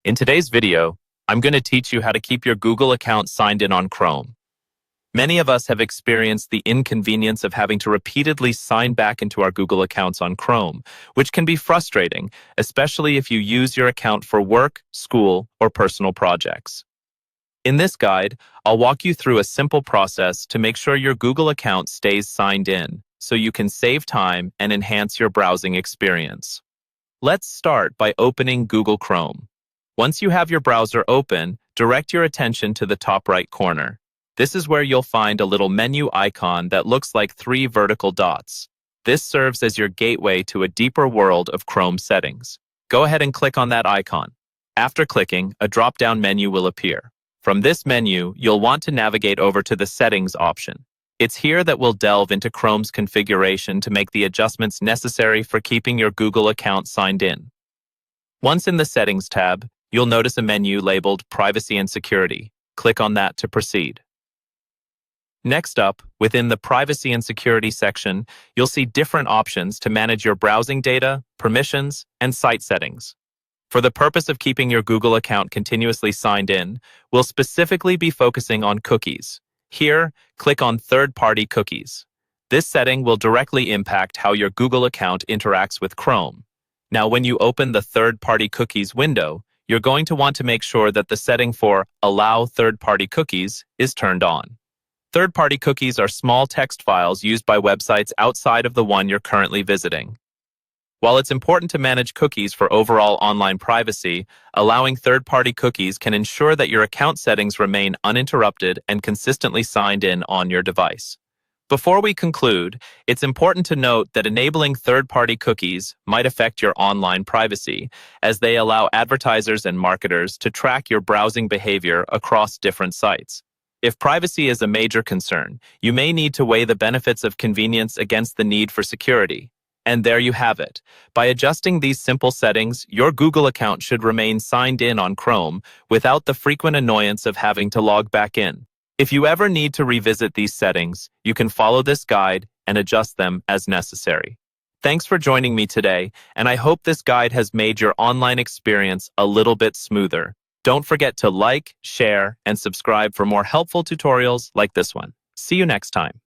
In today's video, I'm going to teach you how to keep your Google account signed in on Chrome. Many of us have experienced the inconvenience of having to repeatedly sign back into our Google accounts on Chrome, which can be frustrating, especially if you use your account for work, school, or personal projects. In this guide, I'll walk you through a simple process to make sure your Google account stays signed in, so you can save time and enhance your browsing experience. Let's start by opening Google Chrome. Once you have your browser open, direct your attention to the top right corner. This is where you'll find a little menu icon that looks like 3 vertical dots. This serves as your gateway to a deeper world of Chrome settings. Go ahead and click on that icon. After clicking, a drop-down menu will appear. From this menu, you'll want to navigate over to the Settings option. It's here that we'll delve into Chrome's configuration to make the adjustments necessary for keeping your Google account signed in. Once in the Settings tab, you'll notice a menu labeled Privacy and Security. Click on that to proceed. Next up, within the Privacy and Security section, you'll see different options to manage your browsing data, permissions, and site settings. For the purpose of keeping your Google account continuously signed in, we'll specifically be focusing on cookies. Here, click on Third-Party Cookies. This setting will directly impact how your Google account interacts with Chrome. Now, when you open the Third-Party Cookies window, you're going to want to make sure that the setting for Allow Third-Party Cookies is turned on. Third-party cookies are small text files used by websites outside of the one you're currently visiting. While it's important to manage cookies for overall online privacy, allowing third-party cookies can ensure that your account settings remain uninterrupted and consistently signed in on your device. Before we conclude, it's important to note that enabling third-party cookies might affect your online privacy, as they allow advertisers and marketers to track your browsing behavior across different sites. If privacy is a major concern, you may need to weigh the benefits of convenience against the need for security. And there you have it. By adjusting these simple settings, your Google account should remain signed in on Chrome without the frequent annoyance of having to log back in. If you ever need to revisit these settings, you can follow this guide and adjust them as necessary. Thanks for joining me today, and I hope this guide has made your online experience a little bit smoother. Don't forget to like, share, and subscribe for more helpful tutorials like this one. See you next time.